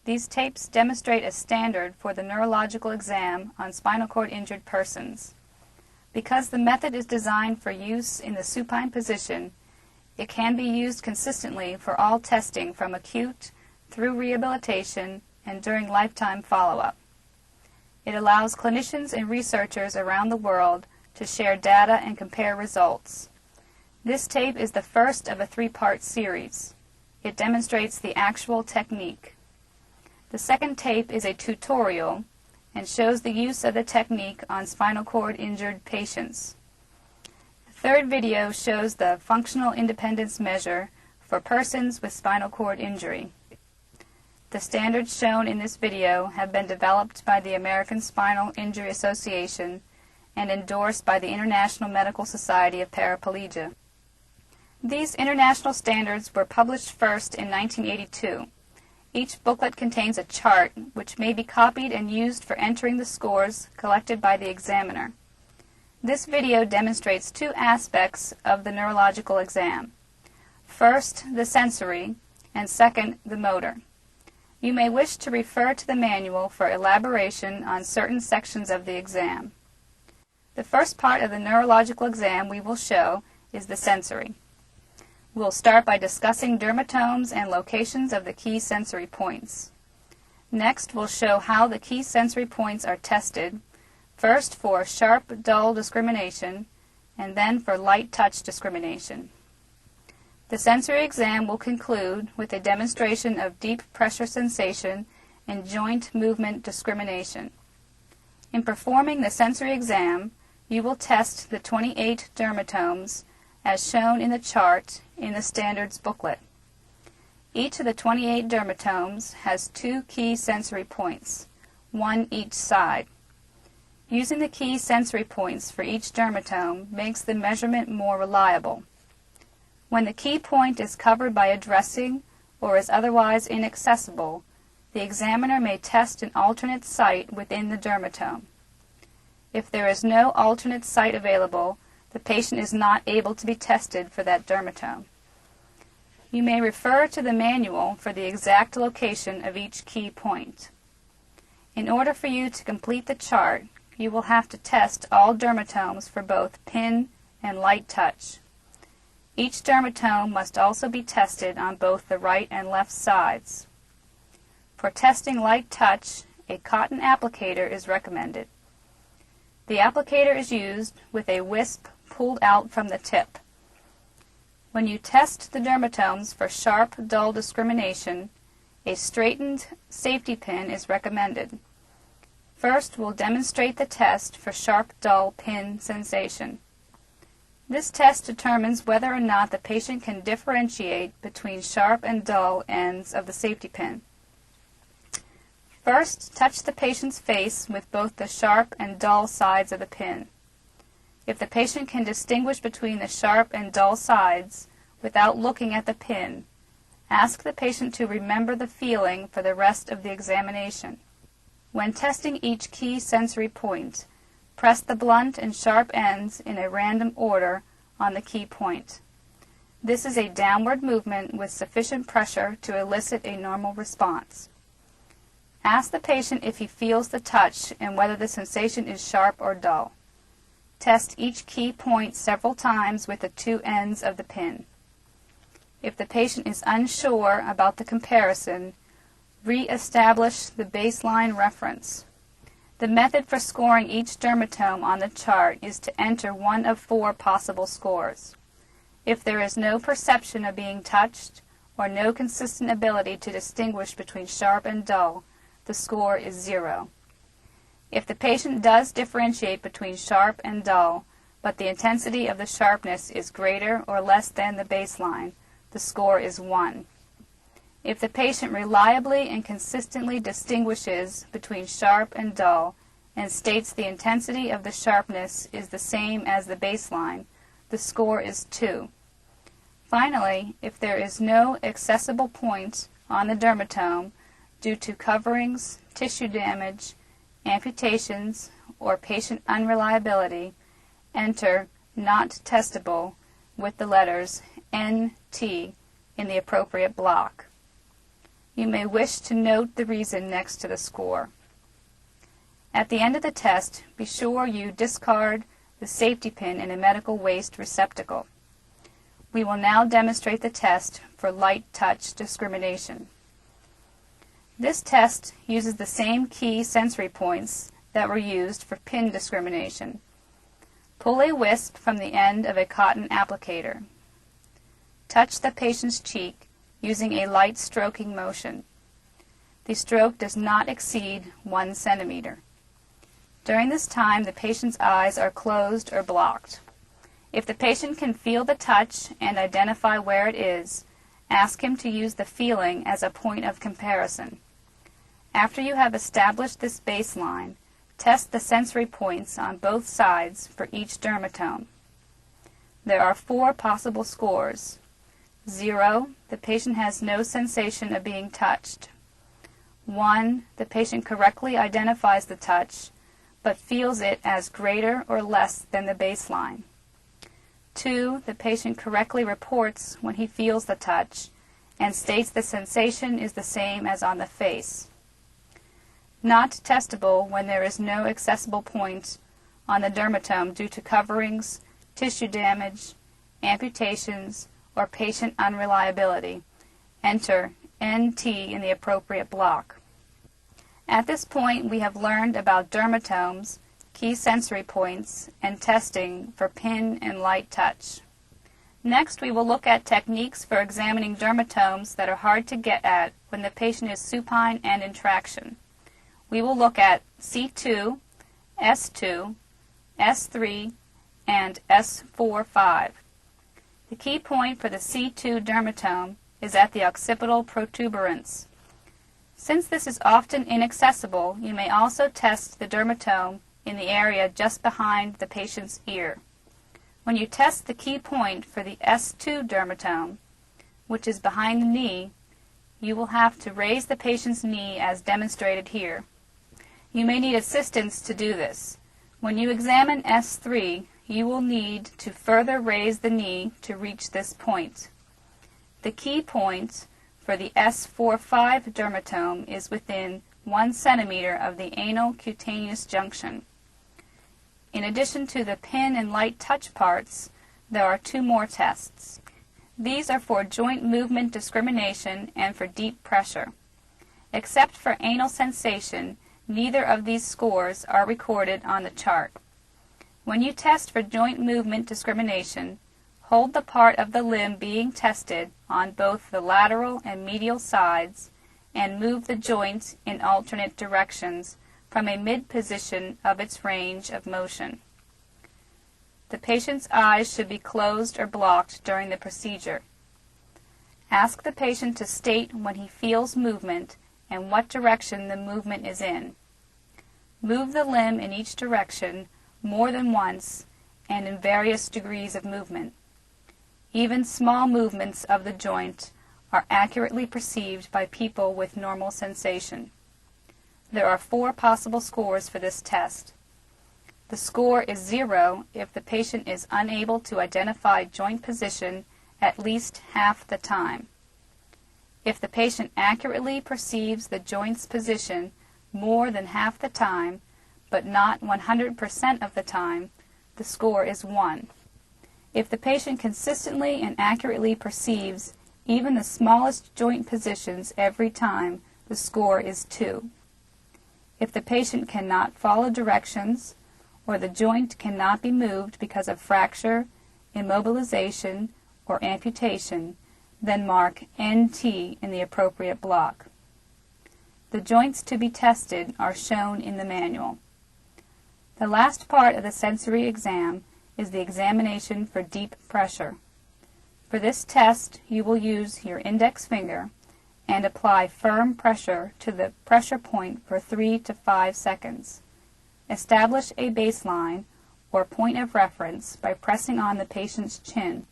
These tapes demonstrate a standard for the neurological exam on spinal cord injured persons. Because the method is designed for use in the supine position, it can be used consistently for all testing from acute through rehabilitation and during lifetime follow-up. It allows clinicians and researchers around the world to share data and compare results. This tape is the first of a three-part series. It demonstrates the actual technique. The second tape is a tutorial and shows the use of the technique on spinal cord injured patients. The third video shows the functional independence measure for persons with spinal cord injury. The standards shown in this video have been developed by the American Spinal Injury Association and endorsed by the International Medical Society of Paraplegia. These international standards were published first in 1982. Each booklet contains a chart which may be copied and used for entering the scores collected by the examiner. This video demonstrates two aspects of the neurological exam. First, the sensory, and second, the motor. You may wish to refer to the manual for elaboration on certain sections of the exam. The first part of the neurological exam we will show is the sensory. We'll start by discussing dermatomes and locations of the key sensory points. Next, we'll show how the key sensory points are tested, first for sharp-dull discrimination, and then for light-touch discrimination. The sensory exam will conclude with a demonstration of deep pressure sensation and joint movement discrimination. In performing the sensory exam, you will test the 28 dermatomes as shown in the chart in the standards booklet. Each of the 28 dermatomes has two key sensory points, one each side. Using the key sensory points for each dermatome makes the measurement more reliable. When the key point is covered by a dressing or is otherwise inaccessible, the examiner may test an alternate site within the dermatome. If there is no alternate site available, the patient is not able to be tested for that dermatome. You may refer to the manual for the exact location of each key point. In order for you to complete the chart, you will have to test all dermatomes for both pin and light touch. Each dermatome must also be tested on both the right and left sides. For testing light touch, a cotton applicator is recommended. The applicator is used with a wisp pulled out from the tip. When you test the dermatomes for sharp, dull discrimination, a straightened safety pin is recommended. First, we'll demonstrate the test for sharp, dull pin sensation. This test determines whether or not the patient can differentiate between sharp and dull ends of the safety pin. First, touch the patient's face with both the sharp and dull sides of the pin. If the patient can distinguish between the sharp and dull sides without looking at the pin, ask the patient to remember the feeling for the rest of the examination. When testing each key sensory point, press the blunt and sharp ends in a random order on the key point. This is a downward movement with sufficient pressure to elicit a normal response. Ask the patient if he feels the touch and whether the sensation is sharp or dull. Test each key point several times with the two ends of the pin. If the patient is unsure about the comparison, re-establish the baseline reference. The method for scoring each dermatome on the chart is to enter one of 4 possible scores. If there is no perception of being touched or no consistent ability to distinguish between sharp and dull, the score is 0. If the patient does differentiate between sharp and dull, but the intensity of the sharpness is greater or less than the baseline, the score is 1. If the patient reliably and consistently distinguishes between sharp and dull and states the intensity of the sharpness is the same as the baseline, the score is 2. Finally, if there is no accessible point on the dermatome due to coverings, tissue damage, amputations, or patient unreliability, enter not testable with the letters NT in the appropriate block. You may wish to note the reason next to the score. At the end of the test, be sure you discard the safety pin in a medical waste receptacle. We will now demonstrate the test for light touch discrimination. This test uses the same key sensory points that were used for pin discrimination. Pull a wisp from the end of a cotton applicator. Touch the patient's cheek using a light stroking motion. The stroke does not exceed 1 centimeter. During this time, the patient's eyes are closed or blocked. If the patient can feel the touch and identify where it is, ask him to use the feeling as a point of comparison. After you have established this baseline, test the sensory points on both sides for each dermatome. There are 4 possible scores. 0, the patient has no sensation of being touched. 1, the patient correctly identifies the touch, but feels it as greater or less than the baseline. 2, the patient correctly reports when he feels the touch and states the sensation is the same as on the face. Not testable when there is no accessible point on the dermatome due to coverings, tissue damage, amputations, or patient unreliability. Enter NT in the appropriate block. At this point, we have learned about dermatomes, key sensory points, and testing for pin and light touch. Next, we will look at techniques for examining dermatomes that are hard to get at when the patient is supine and in traction. We will look at C2, S2, S3, and S4-5. The key point for the C2 dermatome is at the occipital protuberance. Since this is often inaccessible, you may also test the dermatome in the area just behind the patient's ear. When you test the key point for the S2 dermatome, which is behind the knee, you will have to raise the patient's knee as demonstrated here. You may need assistance to do this. When you examine S3, you will need to further raise the knee to reach this point. The key point for the S4-5 dermatome is within 1 centimeter of the anal cutaneous junction. In addition to the pin and light touch parts, there are 2 more tests. These are for joint movement discrimination and for deep pressure. Except for anal sensation, neither of these scores are recorded on the chart. When you test for joint movement discrimination, hold the part of the limb being tested on both the lateral and medial sides and move the joint in alternate directions from a mid-position of its range of motion. The patient's eyes should be closed or blocked during the procedure. Ask the patient to state when he feels movement and what direction the movement is in. Move the limb in each direction more than once and in various degrees of movement. Even small movements of the joint are accurately perceived by people with normal sensation. There are 4 possible scores for this test. The score is 0 if the patient is unable to identify joint position at least half the time. If the patient accurately perceives the joint's position more than half the time, but not 100% of the time, the score is 1. If the patient consistently and accurately perceives even the smallest joint positions every time, the score is 2. If the patient cannot follow directions, or the joint cannot be moved because of fracture, immobilization, or amputation, then mark NT in the appropriate block. The joints to be tested are shown in the manual. The last part of the sensory exam is the examination for deep pressure. For this test, you will use your index finger and apply firm pressure to the pressure point for 3 to 5 seconds. Establish a baseline or point of reference by pressing on the patient's chin.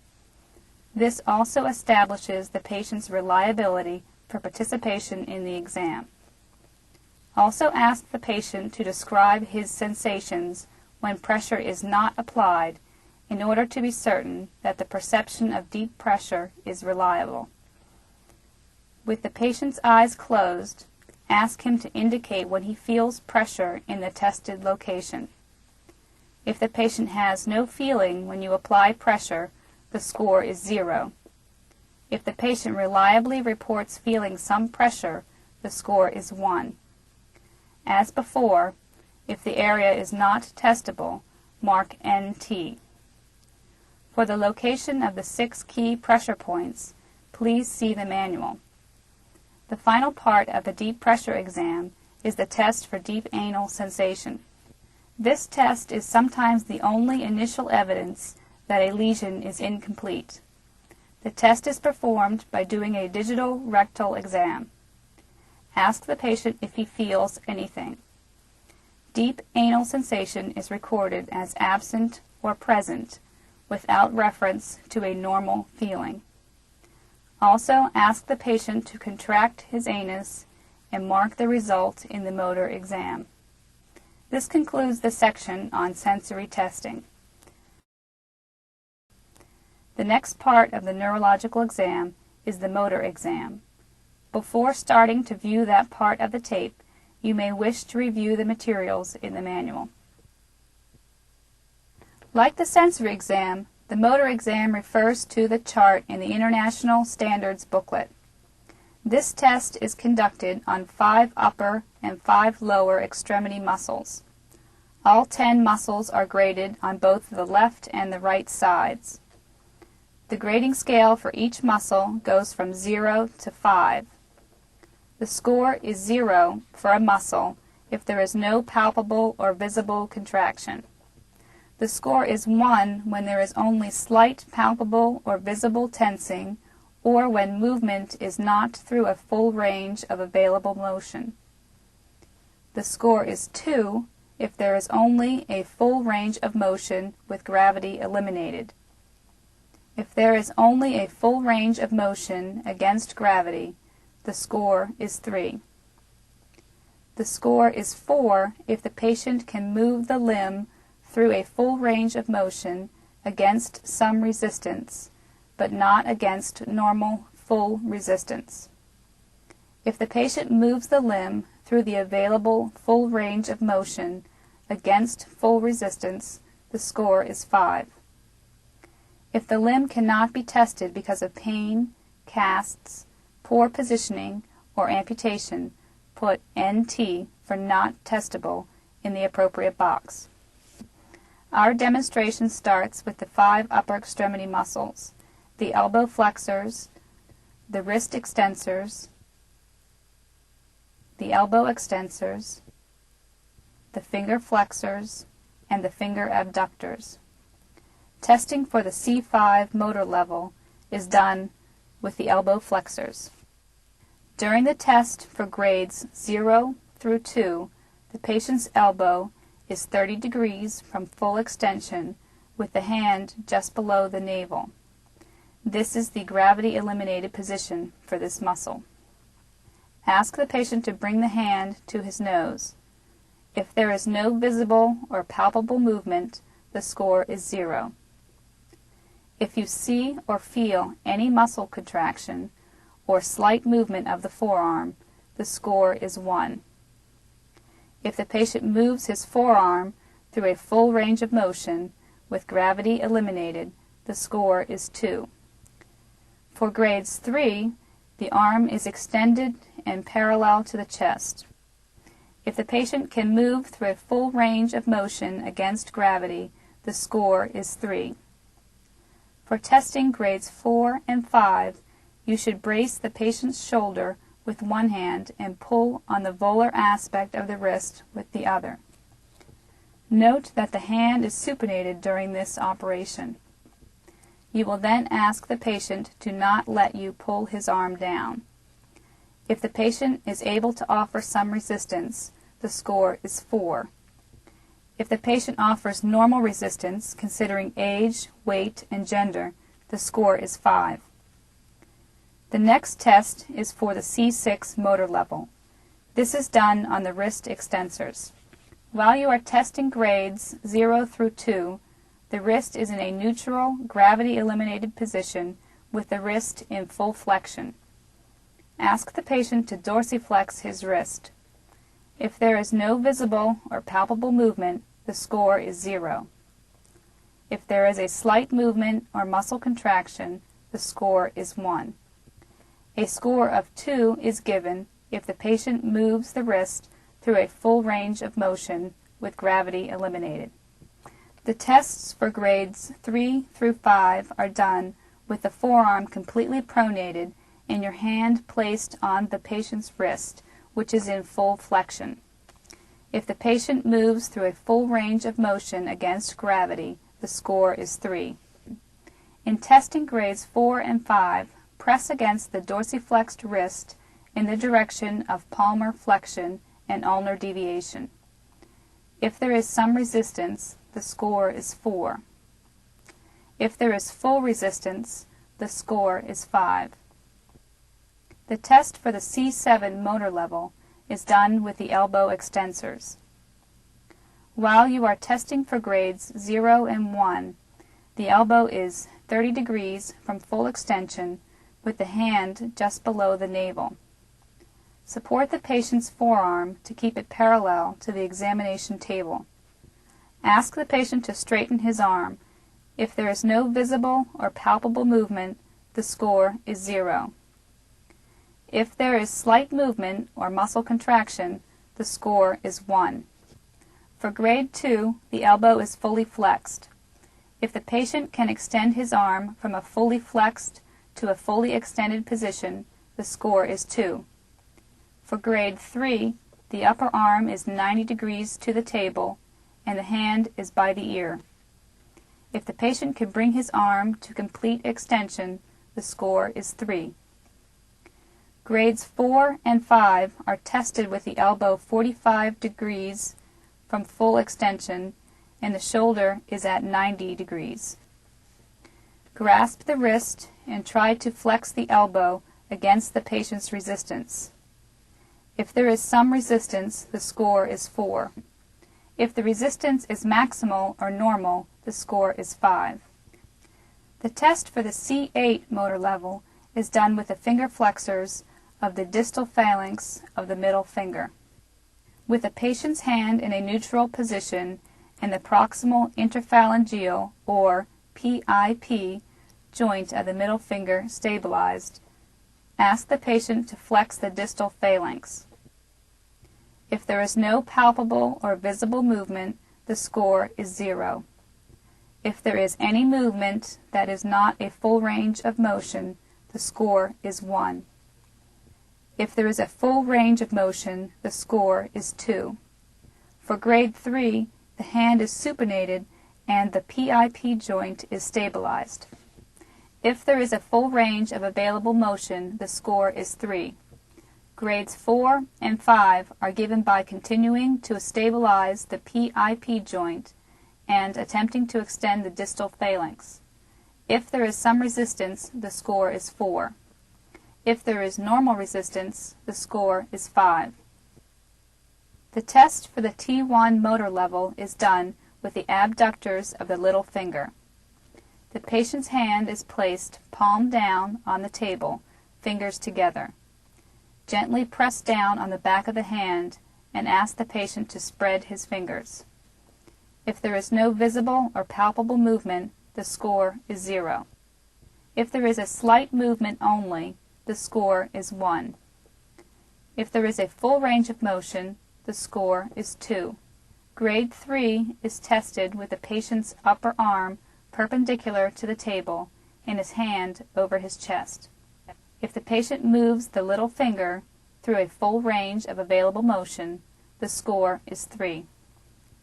This also establishes the patient's reliability for participation in the exam. Also ask the patient to describe his sensations when pressure is not applied in order to be certain that the perception of deep pressure is reliable. With the patient's eyes closed, ask him to indicate when he feels pressure in the tested location. If the patient has no feeling when you apply pressure, the score is 0. If the patient reliably reports feeling some pressure, the score is 1. As before, if the area is not testable, mark NT. For the location of the 6 key pressure points, please see the manual. The final part of the deep pressure exam is the test for deep anal sensation. This test is sometimes the only initial evidence that a lesion is incomplete. The test is performed by doing a digital rectal exam. Ask the patient if he feels anything. Deep anal sensation is recorded as absent or present without reference to a normal feeling. Also, ask the patient to contract his anus and mark the result in the motor exam. This concludes the section on sensory testing. The next part of the neurological exam is the motor exam. Before starting to view that part of the tape, you may wish to review the materials in the manual. Like the sensory exam, the motor exam refers to the chart in the International Standards booklet. This test is conducted on 5 upper and 5 lower extremity muscles. All 10 muscles are graded on both the left and the right sides. The grading scale for each muscle goes from 0 to 5. The score is 0 for a muscle if there is no palpable or visible contraction. The score is 1 when there is only slight palpable or visible tensing, or when movement is not through a full range of available motion. The score is 2 if there is only a full range of motion with gravity eliminated. If there is only a full range of motion against gravity, the score is 3. The score is 4 if the patient can move the limb through a full range of motion against some resistance, but not against normal full resistance. If the patient moves the limb through the available full range of motion against full resistance, the score is 5. If the limb cannot be tested because of pain, casts, poor positioning, or amputation, put NT for not testable in the appropriate box. Our demonstration starts with the 5 upper extremity muscles, the elbow flexors, the wrist extensors, the elbow extensors, the finger flexors, and the finger abductors. Testing for the C5 motor level is done with the elbow flexors. During the test for grades 0 through 2, the patient's elbow is 30 degrees from full extension with the hand just below the navel. This is the gravity-eliminated position for this muscle. Ask the patient to bring the hand to his nose. If there is no visible or palpable movement, the score is 0. If you see or feel any muscle contraction or slight movement of the forearm, the score is 1. If the patient moves his forearm through a full range of motion with gravity eliminated, the score is 2. For grades 3, the arm is extended and parallel to the chest. If the patient can move through a full range of motion against gravity, the score is 3. For testing grades 4 and 5, you should brace the patient's shoulder with one hand and pull on the volar aspect of the wrist with the other. Note that the hand is supinated during this operation. You will then ask the patient to not let you pull his arm down. If the patient is able to offer some resistance, the score is 4. If the patient offers normal resistance, considering age, weight, and gender, the score is 5. The next test is for the C6 motor level. This is done on the wrist extensors. While you are testing grades 0 through 2, the wrist is in a neutral, gravity-eliminated position with the wrist in full flexion. Ask the patient to dorsiflex his wrist. If there is no visible or palpable movement, the score is 0. If there is a slight movement or muscle contraction, the score is 1. A score of 2 is given if the patient moves the wrist through a full range of motion with gravity eliminated. The tests for grades 3 through 5 are done with the forearm completely pronated and your hand placed on the patient's wrist, which is in full flexion. If the patient moves through a full range of motion against gravity, the score is 3. In testing grades 4 and 5, press against the dorsiflexed wrist in the direction of palmar flexion and ulnar deviation. If there is some resistance, the score is 4. If there is full resistance, the score is 5. The test for the C7 motor level is done with the elbow extensors. While you are testing for grades 0 and 1, the elbow is 30 degrees from full extension with the hand just below the navel. Support the patient's forearm to keep it parallel to the examination table. Ask the patient to straighten his arm. If there is no visible or palpable movement, the score is 0. If there is slight movement or muscle contraction, the score is 1. For grade 2, the elbow is fully flexed. If the patient can extend his arm from a fully flexed to a fully extended position, the score is 2. For grade 3, the upper arm is 90 degrees to the table and the hand is by the ear. If the patient can bring his arm to complete extension, the score is 3. Grades 4 and 5 are tested with the elbow 45 degrees from full extension and the shoulder is at 90 degrees. Grasp the wrist and try to flex the elbow against the patient's resistance. If there is some resistance, the score is 4. If the resistance is maximal or normal, the score is 5. The test for the C8 motor level is done with the finger flexors of the distal phalanx of the middle finger. With the patient's hand in a neutral position and the proximal interphalangeal or PIP joint of the middle finger stabilized, ask the patient to flex the distal phalanx. If there is no palpable or visible movement, the score is 0. If there is any movement that is not a full range of motion, the score is 1. If there is a full range of motion, the score is 2. For grade 3, the hand is supinated and the PIP joint is stabilized. If there is a full range of available motion, the score is 3. Grades 4 and 5 are given by continuing to stabilize the PIP joint and attempting to extend the distal phalanx. If there is some resistance, the score is 4. If there is normal resistance, the score is 5. The test for the T1 motor level is done with the abductors of the little finger. The patient's hand is placed palm down on the table, fingers together. Gently press down on the back of the hand and ask the patient to spread his fingers. If there is no visible or palpable movement, the score is 0. If there is a slight movement only, the score is 1. If there is a full range of motion, the score is 2. Grade 3 is tested with the patient's upper arm perpendicular to the table and his hand over his chest. If the patient moves the little finger through a full range of available motion, the score is 3.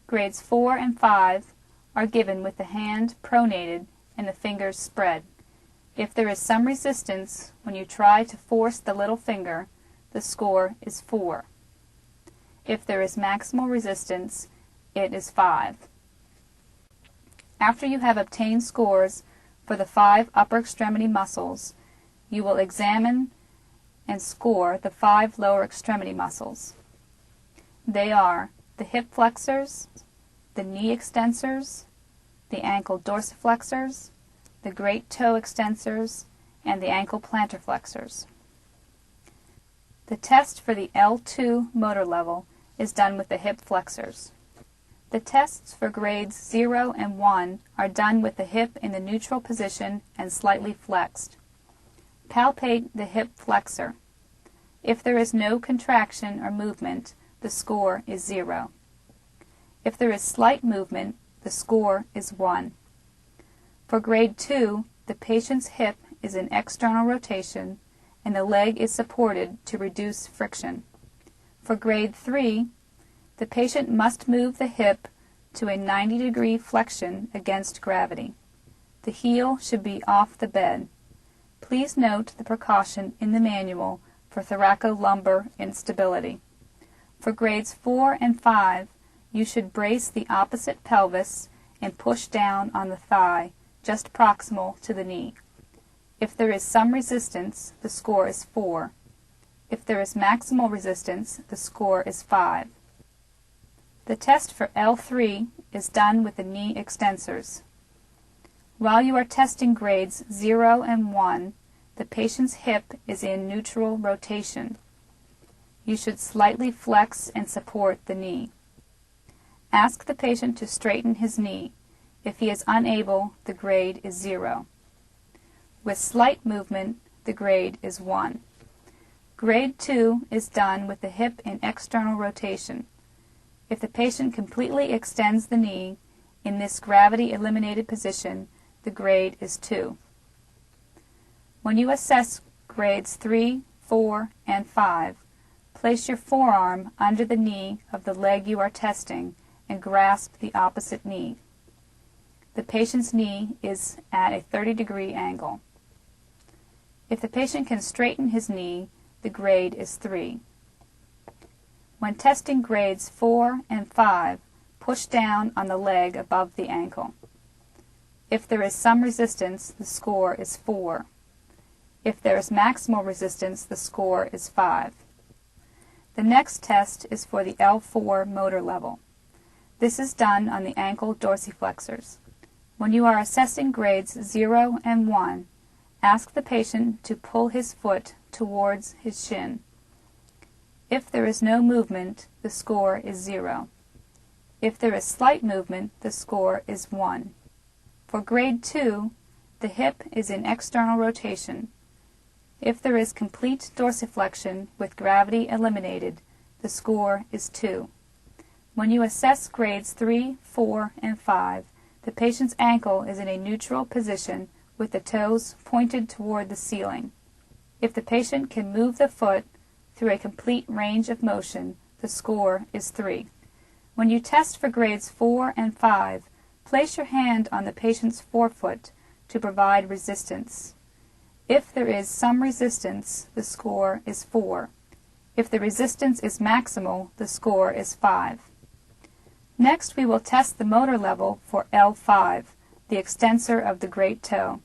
Grades 4 and 5 are given with the hand pronated and the fingers spread. If there is some resistance when you try to force the little finger, the score is 4. If there is maximal resistance, it is 5. After you have obtained scores for the 5 upper extremity muscles, you will examine and score the 5 lower extremity muscles. They are the hip flexors, the knee extensors, the ankle dorsiflexors, the great toe extensors, and the ankle plantar flexors. The test for the L2 motor level is done with the hip flexors. The tests for grades 0 and 1 are done with the hip in the neutral position and slightly flexed. Palpate the hip flexor. If there is no contraction or movement, the score is 0. If there is slight movement, the score is 1. For grade 2, the patient's hip is in external rotation and the leg is supported to reduce friction. For grade 3, the patient must move the hip to a 90-degree flexion against gravity. The heel should be off the bed. Please note the precaution in the manual for thoracolumbar instability. For grades 4 and 5, you should brace the opposite pelvis and push down on the thigh just proximal to the knee. If there is some resistance, the score is 4. If there is maximal resistance, the score is 5. The test for L3 is done with the knee extensors. While you are testing grades 0 and 1, the patient's hip is in neutral rotation. You should slightly flex and support the knee. Ask the patient to straighten his knee. If he is unable, the grade is 0. With slight movement, the grade is 1. Grade 2 is done with the hip in external rotation. If the patient completely extends the knee in this gravity-eliminated position, the grade is 2. When you assess grades 3, 4, and 5, place your forearm under the knee of the leg you are testing and grasp the opposite knee. The patient's knee is at a 30-degree angle. If the patient can straighten his knee, the grade is 3. When testing grades 4 and 5, push down on the leg above the ankle. If there is some resistance, the score is 4. If there is maximal resistance, the score is 5. The next test is for the L4 motor level. This is done on the ankle dorsiflexors. When you are assessing grades 0 and 1, ask the patient to pull his foot towards his shin. If there is no movement, the score is 0. If there is slight movement, the score is 1. For grade 2, the hip is in external rotation. If there is complete dorsiflexion with gravity eliminated, the score is 2. When you assess grades 3, 4, and 5, the patient's ankle is in a neutral position with the toes pointed toward the ceiling. If the patient can move the foot through a complete range of motion, the score is 3. When you test for grades 4 and 5, place your hand on the patient's forefoot to provide resistance. If there is some resistance, the score is 4. If the resistance is maximal, the score is 5. Next, we will test the motor level for L5, the extensor of the great toe.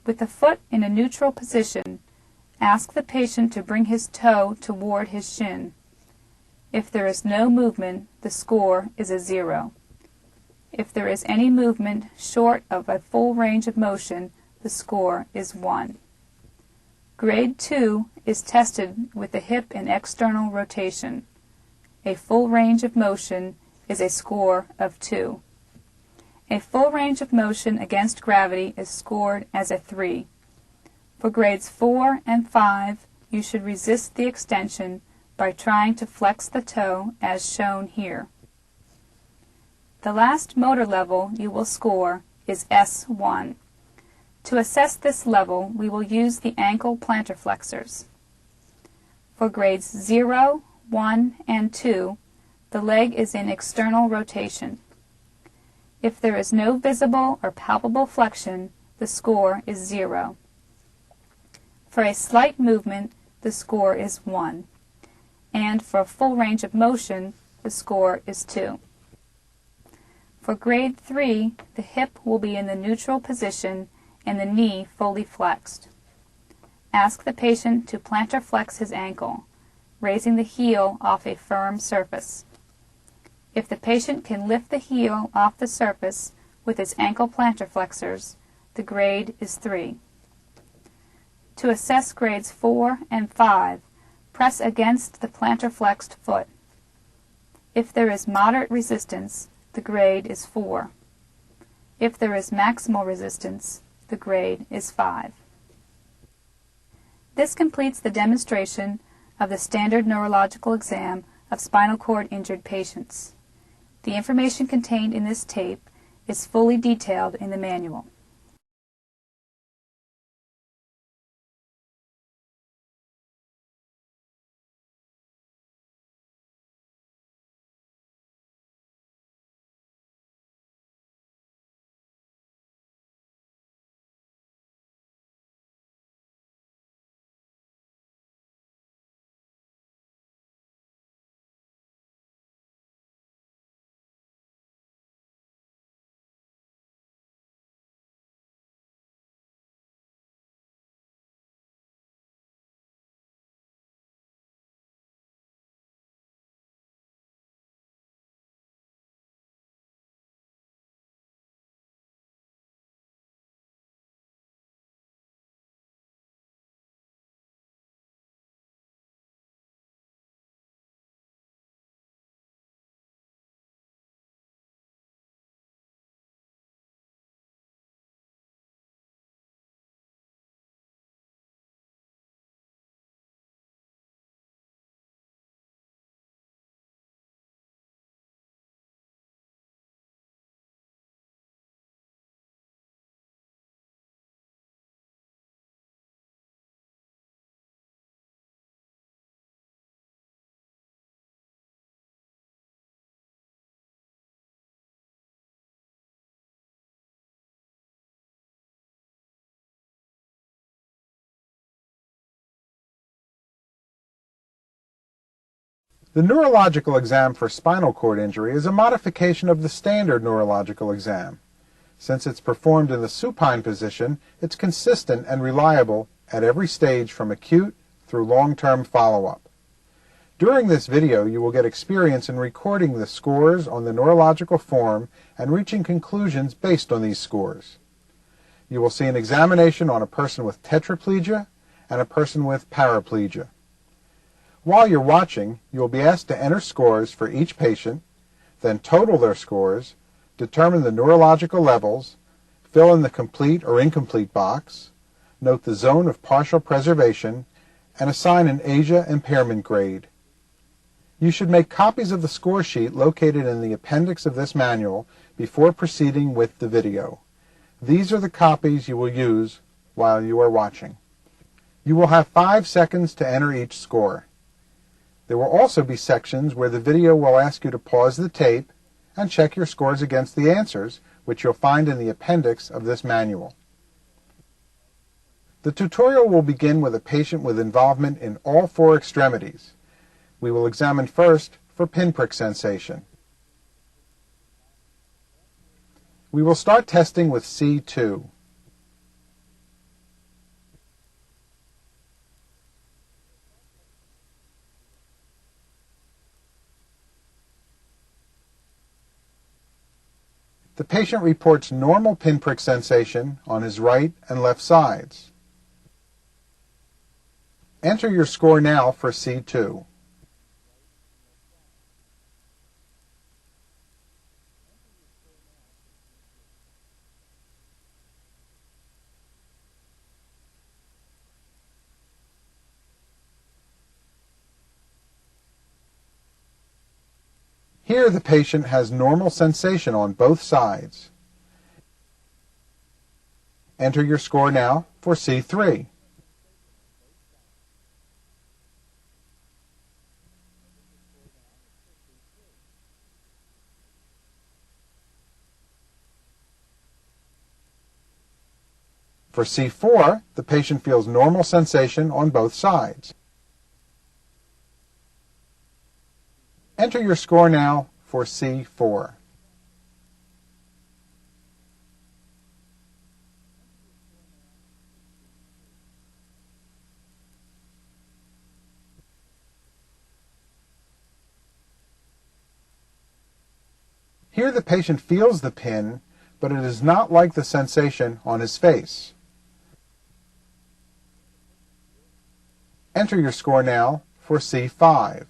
With the foot in a neutral position, ask the patient to bring his toe toward his shin. If there is no movement, the score is a 0. If there is any movement short of a full range of motion, the score is 1. Grade 2 is tested with the hip in external rotation. A full range of motion is a score of 2. A full range of motion against gravity is scored as a 3. For grades 4 and 5, you should resist the extension by trying to flex the toe as shown here. The last motor level you will score is S1. To assess this level, we will use the ankle plantar flexors. For grades 0, 1, and 2, the leg is in external rotation. If there is no visible or palpable flexion, the score is 0. For a slight movement, the score is 1. And for a full range of motion, the score is 2. For grade 3, the hip will be in the neutral position and the knee fully flexed. Ask the patient to plantar flex his ankle, raising the heel off a firm surface. If the patient can lift the heel off the surface with his ankle plantar flexors, the grade is 3. To assess grades 4 and 5, Press against the plantar flexed foot. If there is moderate resistance, the grade is 4. If there is maximal resistance, the grade is 5. This completes the demonstration of the standard neurological exam of spinal cord injured patients. The information contained in this tape is fully detailed in the manual. The neurological exam for spinal cord injury is a modification of the standard neurological exam. Since it's performed in the supine position, it's consistent and reliable at every stage from acute through long-term follow-up. During this video, you will get experience in recording the scores on the neurological form and reaching conclusions based on these scores. You will see an examination on a person with tetraplegia and a person with paraplegia. While you're watching, you will be asked to enter scores for each patient, then total their scores, determine the neurological levels, fill in the complete or incomplete box, note the zone of partial preservation, and assign an ASIA impairment grade. You should make copies of the score sheet located in the appendix of this manual before proceeding with the video. These are the copies you will use while you are watching. You will have 5 seconds to enter each score. There will also be sections where the video will ask you to pause the tape and check your scores against the answers, which you'll find in the appendix of this manual. The tutorial will begin with a patient with involvement in all 4 extremities. We will examine first for pinprick sensation. We will start testing with C2. The patient reports normal pinprick sensation on his right and left sides. Enter your score now for C2. Here the patient has normal sensation on both sides. Enter your score now for C3. For C4, the patient feels normal sensation on both sides. Enter your score now for C4. Here the patient feels the pin, but it is not like the sensation on his face. Enter your score now for C5.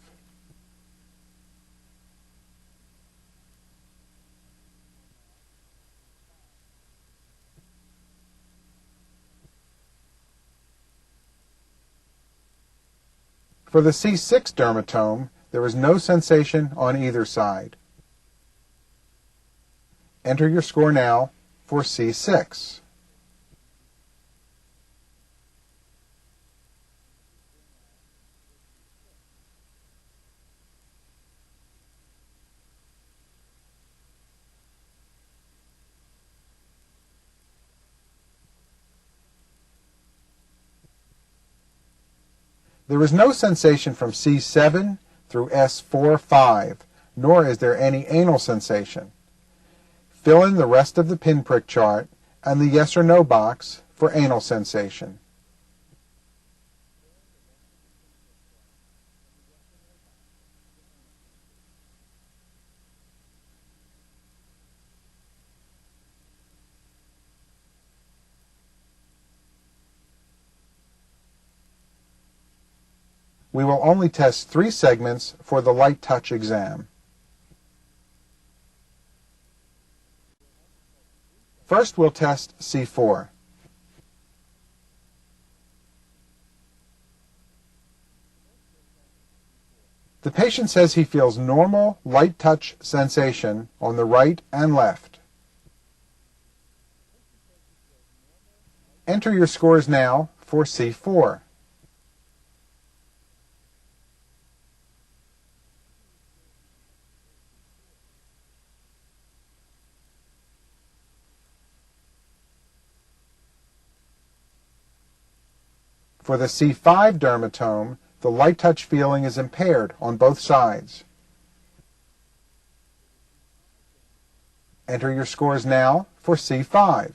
For the C6 dermatome, there is no sensation on either side. Enter your score now for C6. There is no sensation from C7 through S4-5, nor is there any anal sensation. Fill in the rest of the pinprick chart and the yes or no box for anal sensation. We will only test 3 segments for the light touch exam. First, we'll test C4. The patient says he feels normal light touch sensation on the right and left. Enter your scores now for C4. For the C5 dermatome, the light touch feeling is impaired on both sides. Enter your scores now for C5.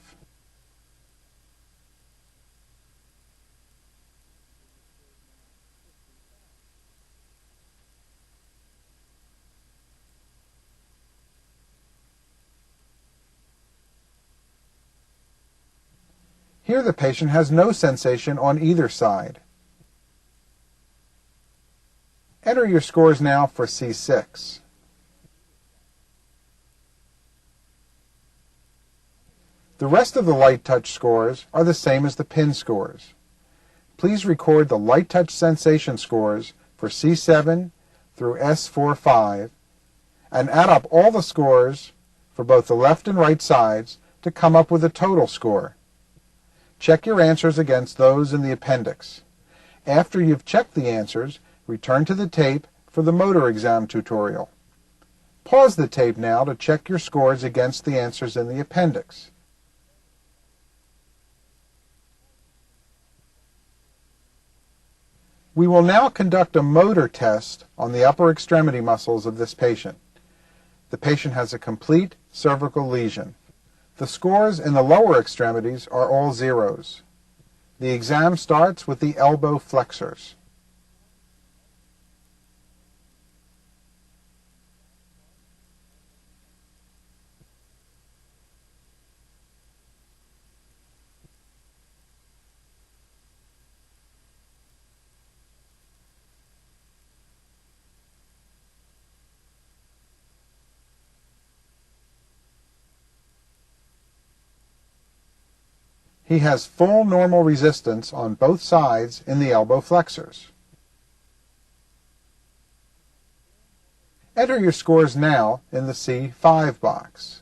Here the patient has no sensation on either side. Enter your scores now for C6. The rest of the light touch scores are the same as the pin scores. Please record the light touch sensation scores for C7 through S4-5 and add up all the scores for both the left and right sides to come up with a total score. Check your answers against those in the appendix. After you've checked the answers, return to the tape for the motor exam tutorial. Pause the tape now to check your scores against the answers in the appendix. We will now conduct a motor test on the upper extremity muscles of this patient. The patient has a complete cervical lesion. The scores in the lower extremities are all zeros. The exam starts with the elbow flexors. He has full normal resistance on both sides in the elbow flexors. Enter your scores now in the C5 box.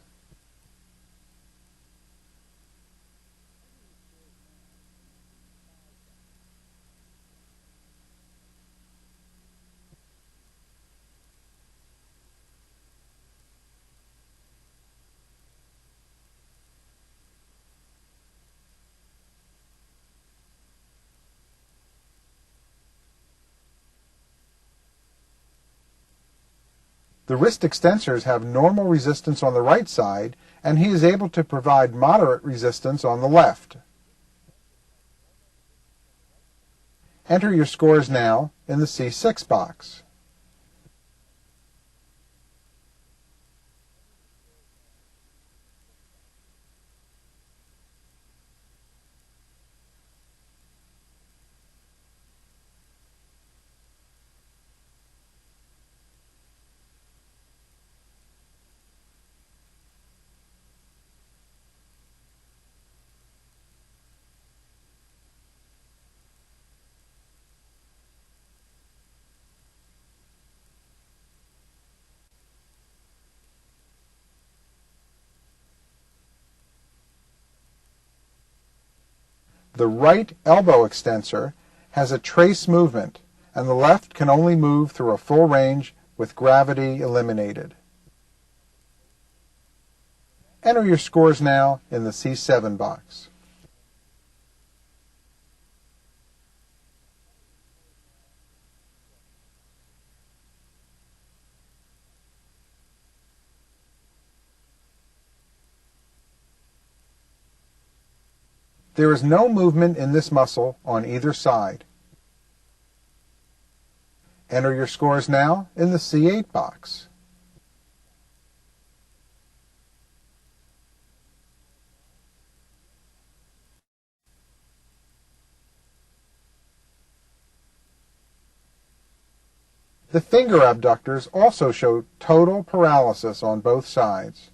The wrist extensors have normal resistance on the right side, and he is able to provide moderate resistance on the left. Enter your scores now in the C6 box. The right elbow extensor has a trace movement, and the left can only move through a full range with gravity eliminated. Enter your scores now in the C7 box. There is no movement in this muscle on either side. Enter your scores now in the C8 box. The finger abductors also show total paralysis on both sides.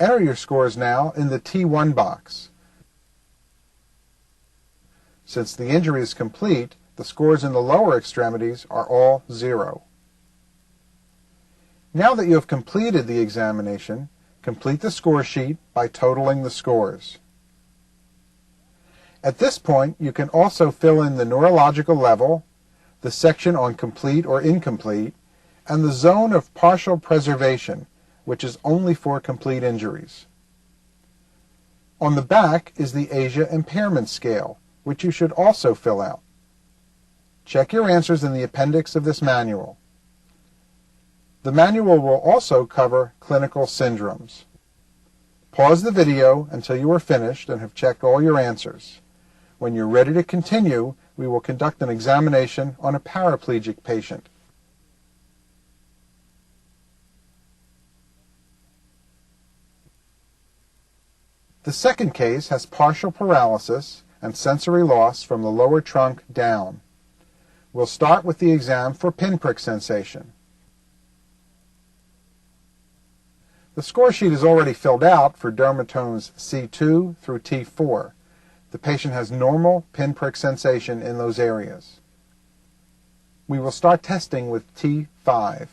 Enter your scores now in the T1 box. Since the injury is complete, the scores in the lower extremities are all 0. Now that you have completed the examination, complete the score sheet by totaling the scores. At this point, you can also fill in the neurological level, the section on complete or incomplete, and the zone of partial preservation, which is only for complete injuries. On the back is the ASIA impairment scale, which you should also fill out. Check your answers in the appendix of this manual. The manual will also cover clinical syndromes. Pause the video until you are finished and have checked all your answers. When you're ready to continue, we will conduct an examination on a paraplegic patient. The second case has partial paralysis and sensory loss from the lower trunk down. We'll start with the exam for pinprick sensation. The score sheet is already filled out for dermatomes C2 through T4. The patient has normal pinprick sensation in those areas. We will start testing with T5.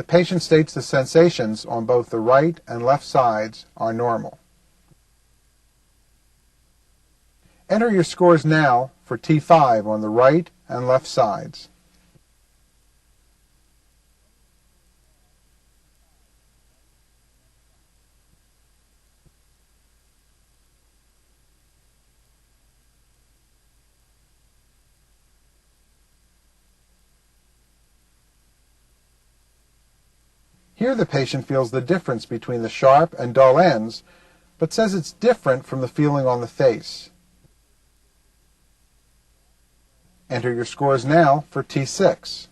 The patient states the sensations on both the right and left sides are normal. Enter your scores now for T5 on the right and left sides. Here the patient feels the difference between the sharp and dull ends, but says it's different from the feeling on the face. Enter your scores now for T6.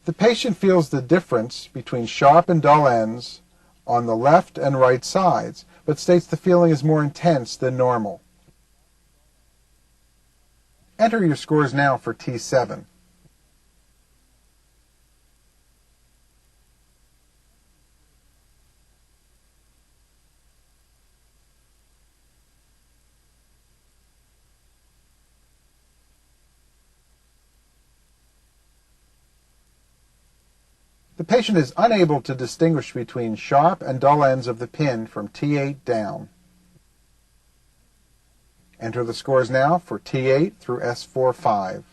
The patient feels the difference between sharp and dull ends on the left and right sides, but states the feeling is more intense than normal. Enter your scores now for T7. The patient is unable to distinguish between sharp and dull ends of the pin from T8 down. Enter the scores now for T8 through S4-5.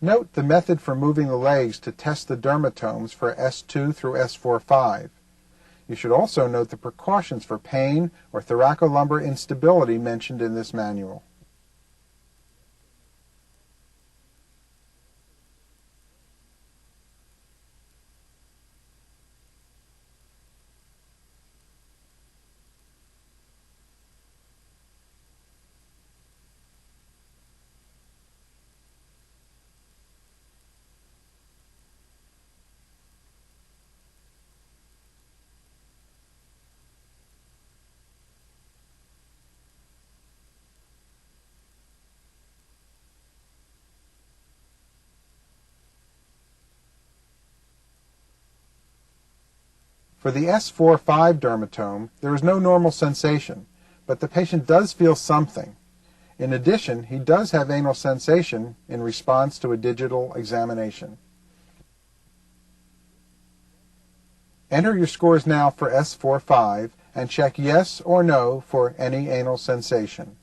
Note the method for moving the legs to test the dermatomes for S2 through S4-5. You should also note the precautions for pain or thoracolumbar instability mentioned in this manual. For the S4-5 dermatome, there is no normal sensation, but the patient does feel something. In addition, he does have anal sensation in response to a digital examination. Enter your scores now for S4-5 and check yes or no for any anal sensation.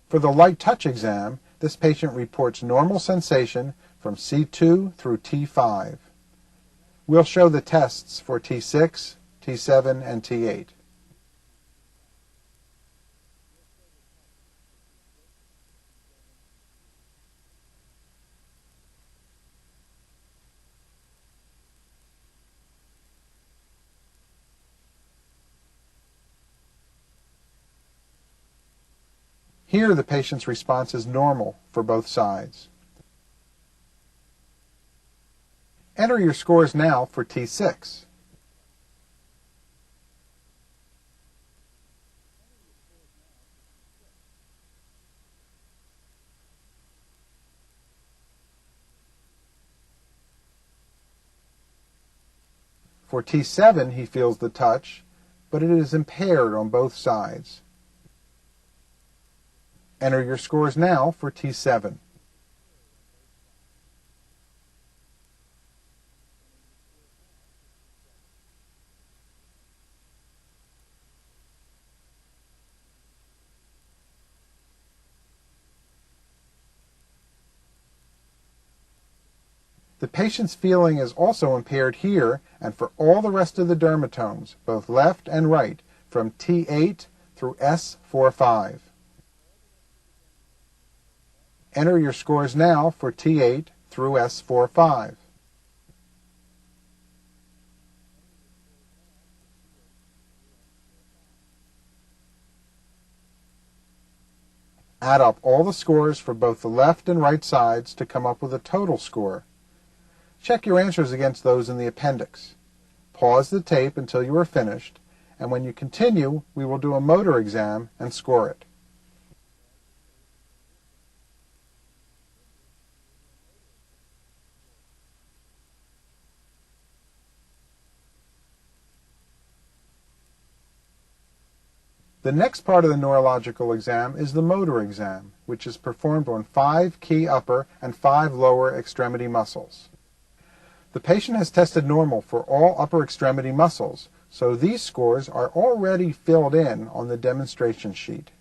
For the light touch exam, this patient reports normal sensation from C2 through T5. We'll show the tests for T6, T7, and T8. Here, the patient's response is normal for both sides. Enter your scores now for T6. For T7, he feels the touch, but it is impaired on both sides. Enter your scores now for T7. The patient's feeling is also impaired here and for all the rest of the dermatomes, both left and right, from T8 through S45. Enter your scores now for T8 through S45. Add up all the scores for both the left and right sides to come up with a total score. Check your answers against those in the appendix. Pause the tape until you are finished, and when you continue, we will do a motor exam and score it. The next part of the neurological exam is the motor exam, which is performed on 5 key upper and 5 lower extremity muscles. The patient has tested normal for all upper extremity muscles, so these scores are already filled in on the demonstration sheet.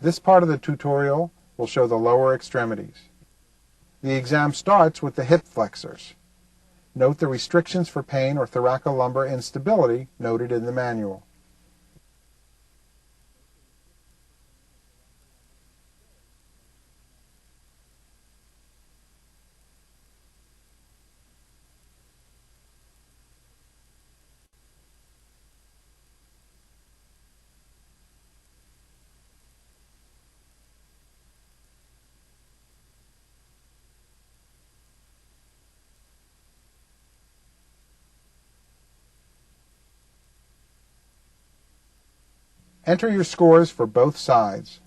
This part of the tutorial will show the lower extremities. The exam starts with the hip flexors. Note the restrictions for pain or thoracolumbar instability noted in the manual. Enter your scores for both sides.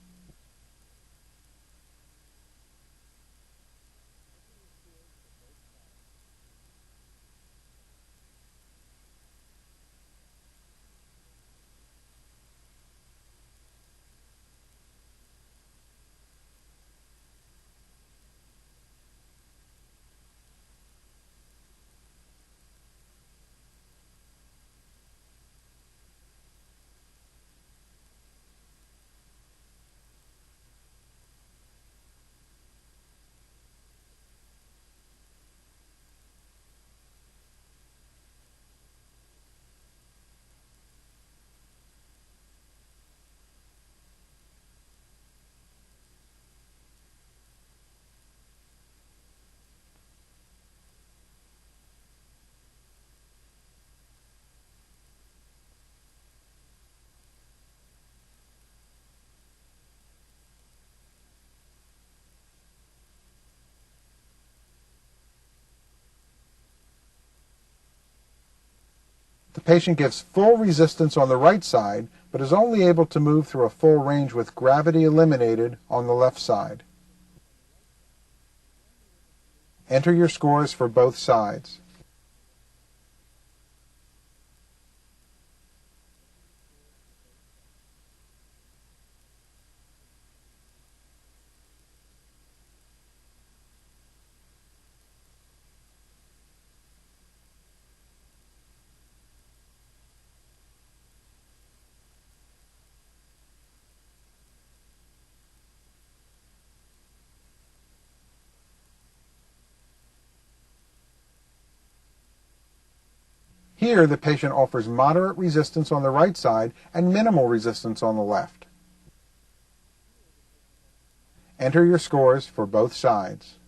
patient gives full resistance on the right side, but is only able to move through a full range with gravity eliminated on the left side. Enter your scores for both sides. Here, the patient offers moderate resistance on the right side and minimal resistance on the left. Enter your scores for both sides.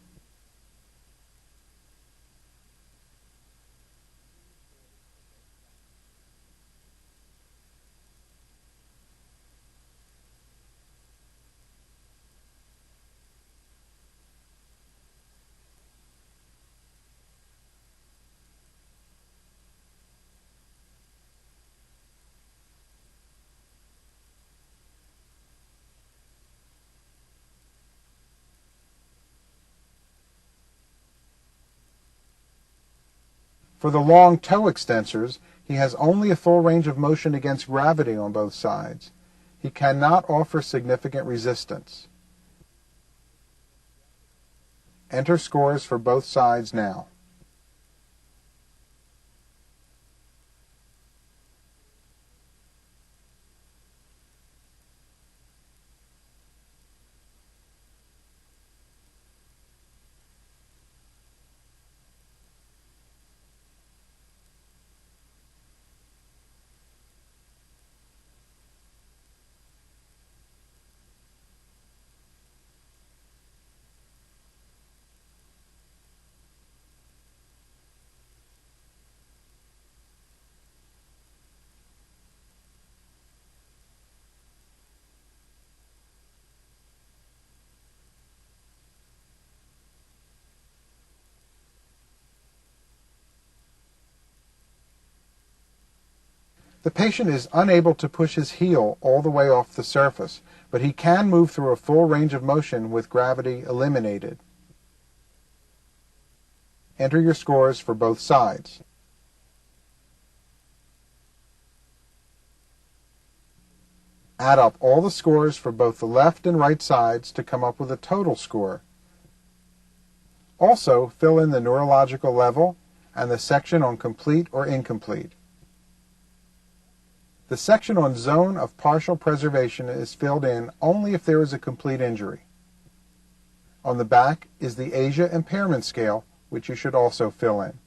For the long toe extensors, he has only a full range of motion against gravity on both sides. He cannot offer significant resistance. Enter scores for both sides now. The patient is unable to push his heel all the way off the surface, but he can move through a full range of motion with gravity eliminated. Enter your scores for both sides. Add up all the scores for both the left and right sides to come up with a total score. Also, fill in the neurological level and the section on complete or incomplete. The section on zone of partial preservation is filled in only if there is a complete injury. On the back is the ASIA impairment scale, which you should also fill in.